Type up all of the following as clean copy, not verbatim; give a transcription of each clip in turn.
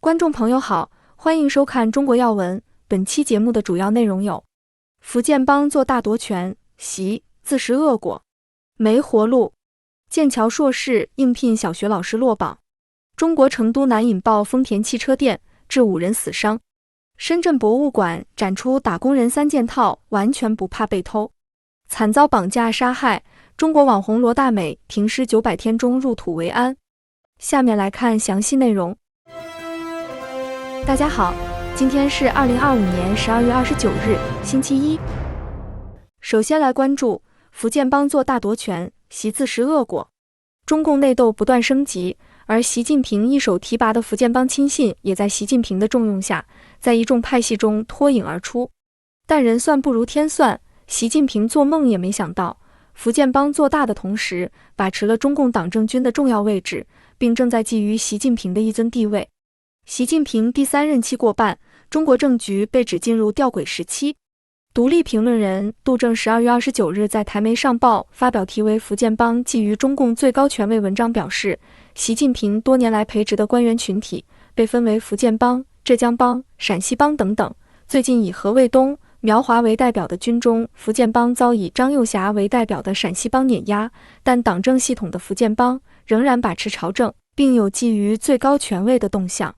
观众朋友好，欢迎收看中国要闻。本期节目的主要内容有：福建帮做大夺权，习自食恶果；没活路。剑桥硕士应聘小学老师落榜。中国成都南引爆丰田汽车店，致5人死伤。深圳博物馆展出打工人3件套，完全不怕被偷。惨遭绑架杀害，中国网红罗大美停尸900天中入土为安。下面来看详细内容。大家好，今天是2025年12月29日，星期一。首先来关注福建帮做大夺权，习自食恶果。中共内斗不断升级，而习近平一手提拔的福建帮亲信也在习近平的重用下，在一众派系中脱颖而出。但人算不如天算，习近平做梦也没想到，福建帮做大的同时，把持了中共党政军的重要位置，并正在觊觎习近平的一尊地位。习近平第3任期过半，中国政局被指进入吊诡时期。独立评论人杜正12月29日在台媒上报发表题为《福建帮觊觎中共最高权位》文章，表示，习近平多年来培植的官员群体被分为福建帮、浙江帮、陕西帮等等。最近以何卫东、苗华为代表的军中福建帮遭以张幼霞为代表的陕西帮碾压，但党政系统的福建帮仍然把持朝政，并有觊觎最高权位的动向。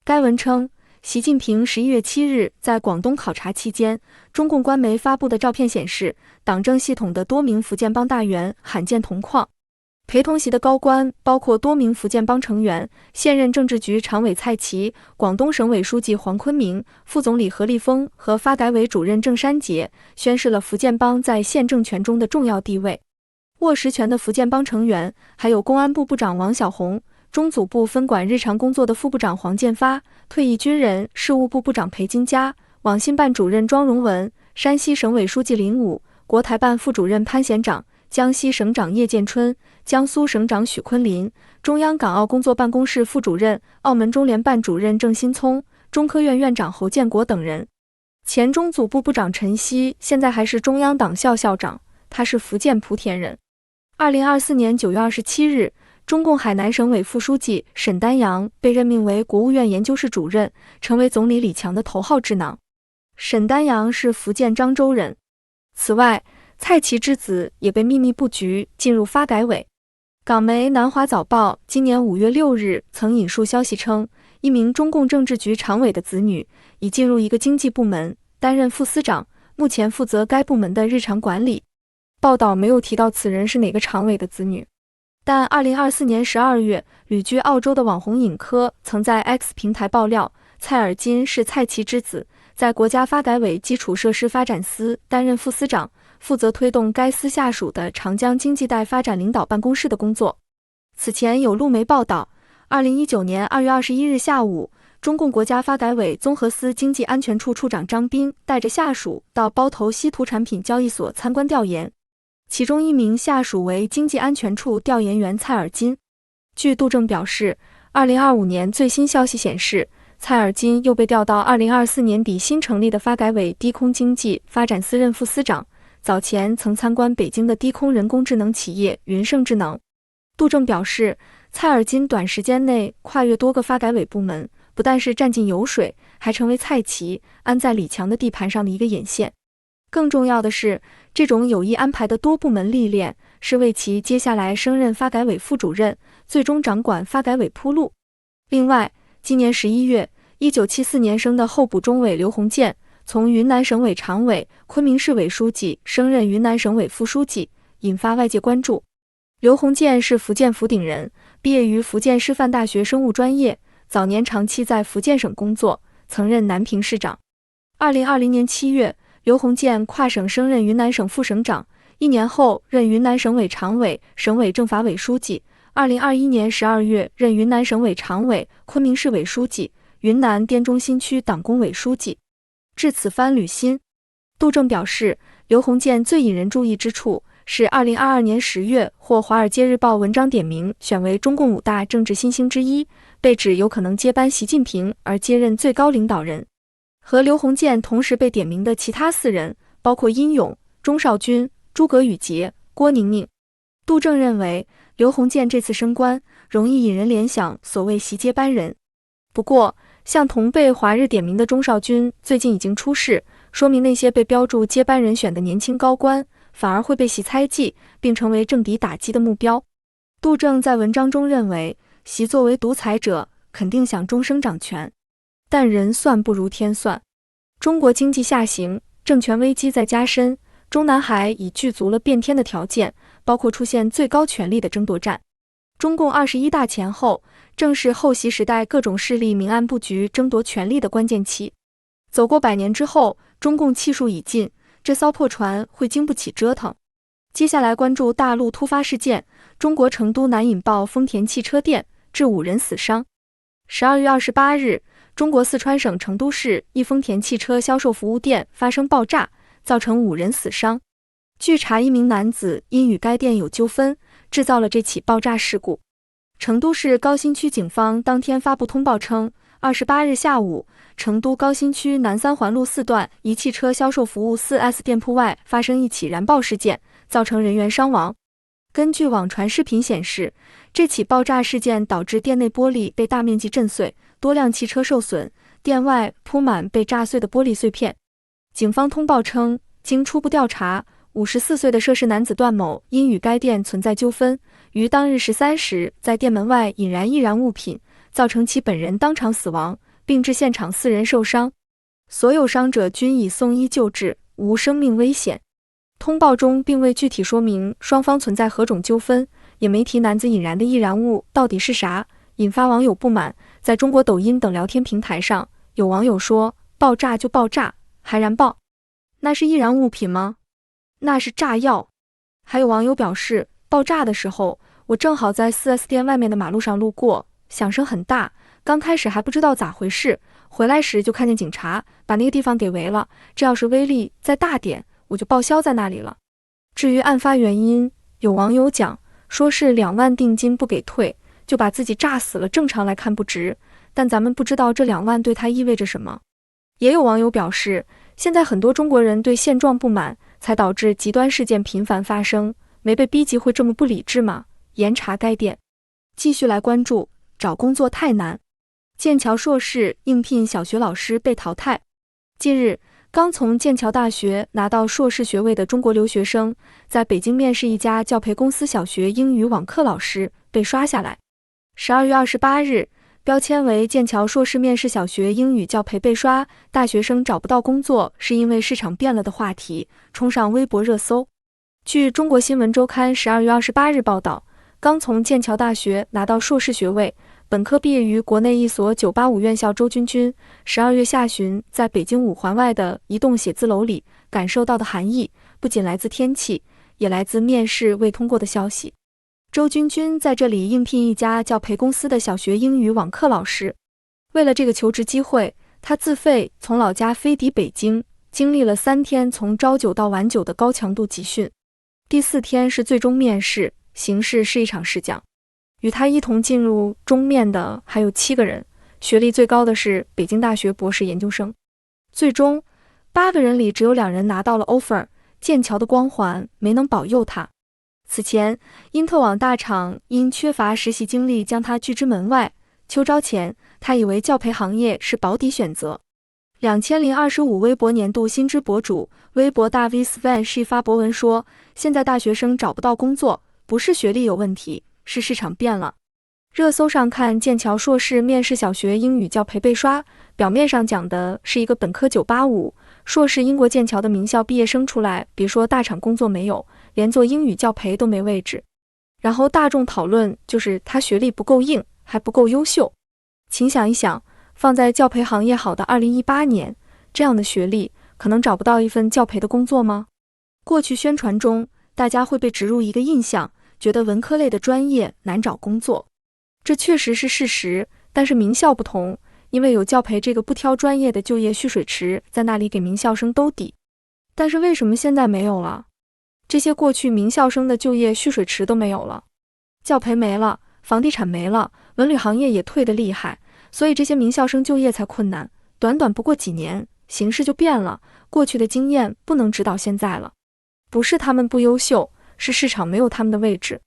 该文称，习近平11月7日在广东考察期间，中共官媒发布的照片显示，党政系统的多名福建帮大员罕见同框。陪同席的高官包括多名福建帮成员、现任政治局常委蔡奇、广东省委书记黄坤明、副总理何立峰和发改委主任郑山杰，宣示了福建帮在县政权中的重要地位。握实权的福建帮成员还有公安部部长王小红、中组部分管日常工作的副部长黄建发、退役军人事务部部长裴金佳、网信办主任庄荣文、山西省委书记林武、国台办副主任潘贤长、江西省长叶建春、江苏省长许昆林、中央港澳工作办公室副主任、澳门中联办主任郑新聪、中科院院长侯建国等人。前中组部部长陈希现在还是中央党校校长，他是福建莆田人。2024年9月27日，中共海南省委副书记沈丹阳被任命为国务院研究室主任，成为总理李强的头号智囊。沈丹阳是福建漳州人。此外，蔡奇之子也被秘密布局进入发改委。港媒南华早报今年5月6日曾引述消息称，一名中共政治局常委的子女已进入一个经济部门，担任副司长，目前负责该部门的日常管理。报道没有提到此人是哪个常委的子女。但2024年12月，旅居澳洲的网红尹科曾在 X 平台爆料，蔡尔金是蔡奇之子，在国家发改委基础设施发展司担任副司长，负责推动该司下属的长江经济带发展领导办公室的工作。此前有路媒报道，2019年2月21日下午，中共国家发改委综合司经济安全处处长张斌带着下属到包头稀土产品交易所参观调研。其中一名下属为经济安全处调研员蔡尔金。据杜正表示，2025年最新消息显示，蔡尔金又被调到2024年底新成立的发改委低空经济发展司任副司长，早前曾参观北京的低空人工智能企业云盛智能。杜正表示，蔡尔金短时间内跨越多个发改委部门，不但是占尽油水，还成为蔡奇安在李强的地盘上的一个眼线。更重要的是，这种有意安排的多部门历练，是为其接下来升任发改委副主任，最终掌管发改委铺路。另外，今年11月，1974年生的候补中委刘鸿渐，从云南省委常委、昆明市委书记升任云南省委副书记，引发外界关注。刘鸿渐是福建福鼎人，毕业于福建师范大学生物专业，早年长期在福建省工作，曾任南平市长。2020年7月，刘鸿渐跨省升任云南省副省长，1年后任云南省委常委、省委政法委书记。2021年12月任云南省委常委、昆明市委书记、云南滇中新区党工委书记。至此番履新。杜正表示，刘鸿渐最引人注意之处是2022年10月获《华尔街日报》文章点名选为中共5大政治新星之一，被指有可能接班习近平而接任最高领导人。和刘鸿渐同时被点名的其他4人，包括殷勇、钟少军、诸葛宇杰、郭宁宁。杜正认为，刘鸿渐这次升官容易引人联想所谓习接班人。不过，像同被华日点名的钟少军最近已经出事，说明那些被标注接班人选的年轻高官，反而会被习猜忌，并成为政敌打击的目标。杜正在文章中认为，习作为独裁者，肯定想终生掌权，但人算不如天算。中国经济下行，政权危机在加深，中南海已具足了变天的条件，包括出现最高权力的争夺战。中共21大前后，正是后习时代各种势力明暗布局、争夺权力的关键期。走过100年之后，中共气数已尽，这艘破船会经不起折腾。接下来关注大陆突发事件：中国成都南引爆丰田汽车店，致5人死伤。12月28日，中国四川省成都市一丰田汽车销售服务店发生爆炸，造成5人死伤。据查，一名男子因与该店有纠纷，制造了这起爆炸事故。成都市高新区警方当天发布通报称，28日下午，成都高新区南3环路4段一汽车销售服务 4S 店铺外发生一起燃爆事件，造成人员伤亡。根据网传视频显示，这起爆炸事件导致店内玻璃被大面积震碎，多辆汽车受损，店外铺满被炸碎的玻璃碎片。警方通报称，经初步调查，54岁的涉事男子段某因与该店存在纠纷，于当日13时在店门外引燃易燃物品，造成其本人当场死亡，并致现场4人受伤，所有伤者均已送医救治，无生命危险。通报中并未具体说明双方存在何种纠纷，也没提男子引燃的易燃物到底是啥，引发网友不满。在中国抖音等聊天平台上，有网友说：“爆炸就爆炸，还燃爆，那是易燃物品吗？那是炸药。”还有网友表示，爆炸的时候，我正好在 4S 店外面的马路上路过，响声很大，刚开始还不知道咋回事，回来时就看见警察把那个地方给围了，这要是威力再大点，我就报销在那里了。至于案发原因，有网友讲，说是2万定金不给退，就把自己炸死了，正常来看不值，但咱们不知道这2万对他意味着什么。也有网友表示，现在很多中国人对现状不满，才导致极端事件频繁发生，没被逼急会这么不理智吗？严查该店。继续来关注，找工作太难，剑桥硕士应聘小学老师被淘汰。近日，刚从剑桥大学拿到硕士学位的中国留学生，在北京面试一家教培公司小学英语网课老师，被刷下来。12月28日，标签为剑桥硕士面试小学英语教培被刷，大学生找不到工作是因为市场变了的话题，冲上微博热搜。据中国新闻周刊12月28日报道，刚从剑桥大学拿到硕士学位，本科毕业于国内一所985院校周军军，12月下旬在北京5环外的一栋写字楼里感受到的寒意，不仅来自天气，也来自面试未通过的消息。周军军在这里应聘一家教培公司的小学英语网课老师。为了这个求职机会，他自费从老家飞抵北京，经历了3天从朝9到晚9的高强度集训。第4天是最终面试，形式是一场试讲。与他一同进入终面的还有7个人，学历最高的是北京大学博士研究生。最终8个人里只有2人拿到了 offer， 剑桥的光环没能保佑他。此前，因特网大厂因缺乏实习经历将他拒之门外。秋招前，他以为教培行业是保底选择。2025微博年度新知博主微博大 V Sven 是发博文说，现在大学生找不到工作，不是学历有问题，是市场变了。热搜上看剑桥硕士面试小学英语教培被刷，表面上讲的是一个本科985，硕士英国剑桥的名校毕业生出来，别说大厂工作没有，连做英语教培都没位置。然后大众讨论就是他学历不够硬，还不够优秀。请想一想，放在教培行业好的2018年，这样的学历可能找不到一份教培的工作吗？过去宣传中，大家会被植入一个印象，觉得文科类的专业难找工作。这确实是事实，但是名校不同，因为有教培这个不挑专业的就业蓄水池在那里给名校生兜底。但是为什么现在没有了？这些过去名校生的就业蓄水池都没有了，教培没了，房地产没了，文旅行业也退得厉害，所以这些名校生就业才困难。短短不过几年，形势就变了，过去的经验不能指导现在了。不是他们不优秀，是市场没有他们的位置。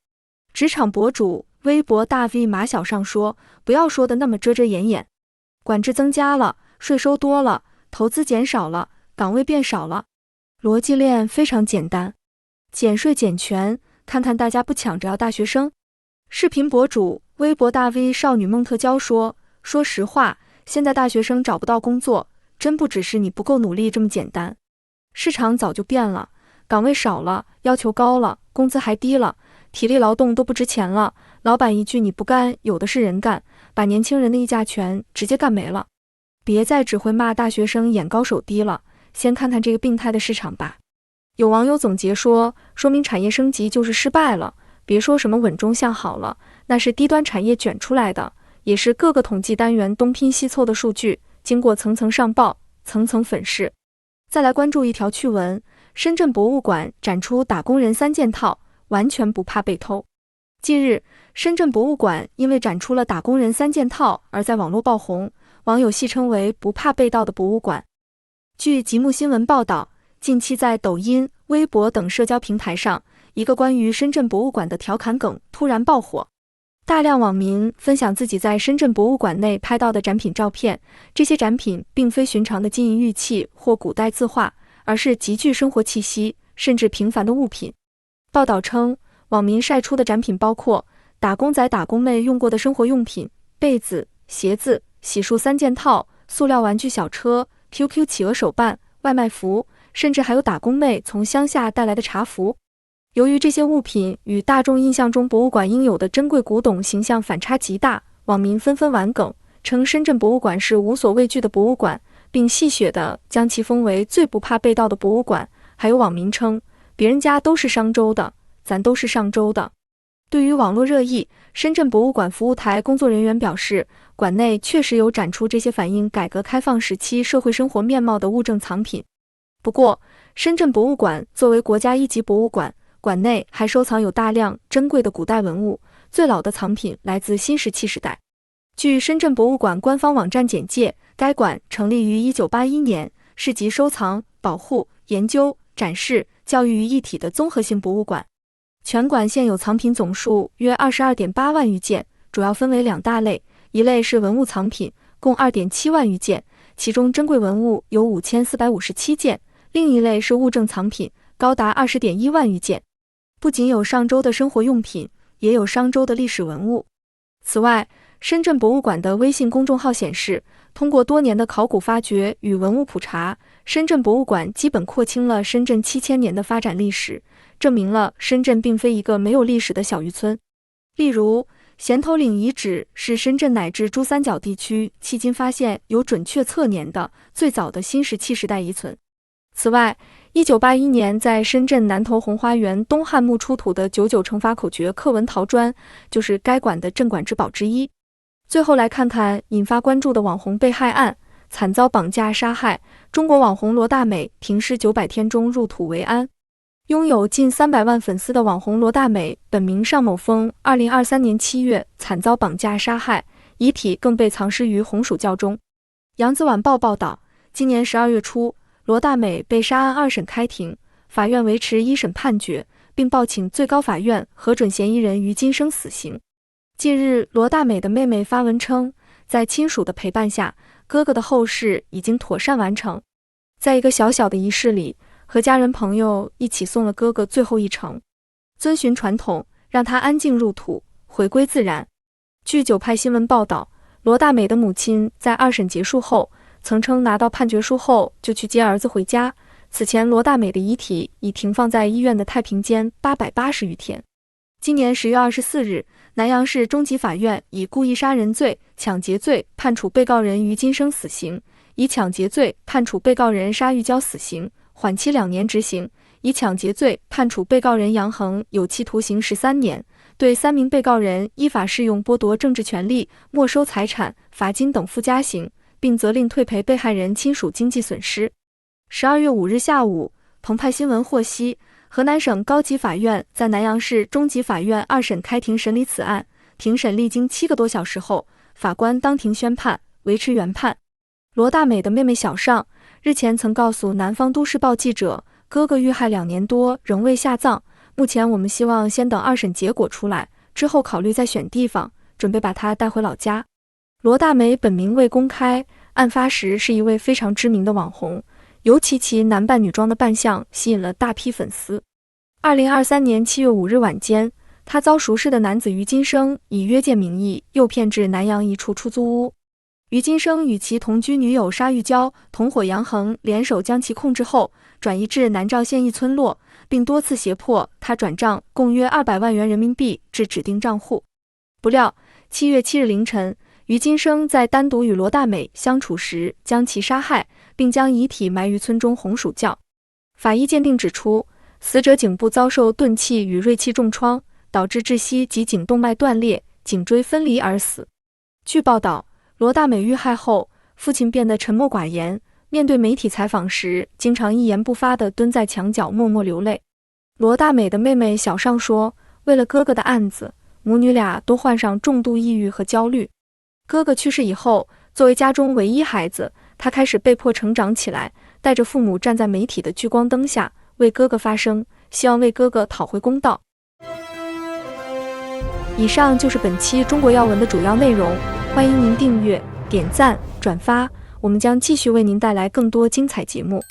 职场博主微博大 V 马小上说，不要说的那么遮遮掩掩。管制增加了，税收多了，投资减少了，岗位变少了。逻辑链非常简单，减税减权，看看大家不抢着要大学生。视频博主、微博大 V 少女孟特娇说实话，现在大学生找不到工作，真不只是你不够努力这么简单。市场早就变了，岗位少了，要求高了，工资还低了，体力劳动都不值钱了，老板一句你不干，有的是人干，把年轻人的议价权直接干没了。别再只会骂大学生眼高手低了，先看看这个病态的市场吧。有网友总结说明产业升级就是失败了，别说什么稳中向好了，那是低端产业卷出来的，也是各个统计单元东拼西凑的数据，经过层层上报，层层粉饰。再来关注一条趣闻，深圳博物馆展出打工人3件套，完全不怕被偷。近日，深圳博物馆因为展出了打工人3件套而在网络爆红，网友戏称为不怕被盗的博物馆。据极目新闻报道，近期在抖音、微博等社交平台上，一个关于深圳博物馆的调侃梗突然爆火。大量网民分享自己在深圳博物馆内拍到的展品照片，这些展品并非寻常的金银玉器或古代字画，而是极具生活气息，甚至平凡的物品。报道称，网民晒出的展品包括打工仔打工妹用过的生活用品、被子、鞋子、洗漱3件套、塑料玩具小车、QQ 企鹅手办、外卖服，甚至还有打工妹从乡下带来的茶服。由于这些物品与大众印象中博物馆应有的珍贵古董形象反差极大，网民纷纷玩梗，称深圳博物馆是无所畏惧的博物馆，并戏谑地将其封为最不怕被盗的博物馆。还有网民称，别人家都是商周的，咱都是上周的。对于网络热议，深圳博物馆服务台工作人员表示，馆内确实有展出这些反映改革开放时期社会生活面貌的物证藏品。不过，深圳博物馆作为国家1级博物馆，馆内还收藏有大量珍贵的古代文物，最老的藏品来自新石器时代。据深圳博物馆官方网站简介，该馆成立于1981年，是集收藏、保护、研究、展示、教育于一体的综合性博物馆。全馆现有藏品总数约22.8万余件，主要分为2大类，一类是文物藏品，共2.7万余件，其中珍贵文物有5457件，另一类是物证藏品，高达20.1万余件。不仅有上周的生活用品，也有商周的历史文物。此外，深圳博物馆的微信公众号显示，通过多年的考古发掘与文物普查，深圳博物馆基本廓清了深圳7000年的发展历史，证明了深圳并非一个没有历史的小渔村。例如，咸头岭遗址是深圳乃至珠三角地区迄今发现有准确测年的最早的新石器时代遗存。此外，1981年在深圳南头红花园东汉墓出土的99乘法口诀刻纹陶砖，就是该馆的镇馆之宝之一。最后来看看引发关注的网红被害案，惨遭绑架杀害，中国网红罗大美停尸900天中入土为安。拥有近300万粉丝的网红罗大美，本名尚某峰，2023年7月惨遭绑架杀害，遗体更被藏尸于红薯窖中。扬子晚报报道，今年12月初，罗大美被杀案2审开庭，法院维持1审判决，并报请最高法院核准嫌疑人于今生死刑。近日，罗大美的妹妹发文称，在亲属的陪伴下，哥哥的后事已经妥善完成。在一个小小的仪式里，和家人朋友一起送了哥哥最后一程，遵循传统，让他安静入土，回归自然。据九派新闻报道，罗大美的母亲在2审结束后，曾称拿到判决书后就去接儿子回家。此前，罗大美的遗体已停放在医院的太平间880余天。今年10月24日，南阳市中级法院以故意杀人罪、抢劫罪判处被告人于今生死刑，以抢劫罪判处被告人沙玉娇死刑，缓期2年执行；以抢劫罪判处被告人杨恒有期徒刑13年，对3名被告人依法适用剥夺政治权利、没收财产、罚金等附加刑，并责令退赔被害人亲属经济损失。12月5日下午，澎湃新闻获悉，河南省高级法院在南阳市中级法院2审开庭审理此案，庭审历经7个多小时后，法官当庭宣判，维持原判。罗大美的妹妹小尚日前曾告诉南方都市报记者，哥哥遇害2年多仍未下葬，目前我们希望先等2审结果出来，之后考虑再选地方，准备把他带回老家。罗大美本名未公开，案发时是一位非常知名的网红，尤其其男扮女装的扮相吸引了大批粉丝。2023年7月5日晚间，他遭熟识的男子于金生以约见名义诱骗至南阳一处出租屋。于金生与其同居女友沙玉娇同伙杨恒联手将其控制后，转移至南召县一村落，并多次胁迫他转账共约200万元人民币至指定账户。不料7月7日凌晨，于金生在单独与罗大美相处时将其杀害，并将遗体埋于村中红薯窖。法医鉴定指出，死者颈部遭受钝器与锐器重创，导致窒息及颈动脉断裂、颈椎分离而死。据报道，罗大美遇害后，父亲变得沉默寡言，面对媒体采访时，经常一言不发地蹲在墙角默默流泪。罗大美的妹妹小尚说，为了哥哥的案子，母女俩都患上重度抑郁和焦虑。哥哥去世以后，作为家中唯一孩子，她开始被迫成长起来，带着父母站在媒体的聚光灯下，为哥哥发声，希望为哥哥讨回公道。以上就是本期中国要闻的主要内容，欢迎您订阅、点赞、转发，我们将继续为您带来更多精彩节目。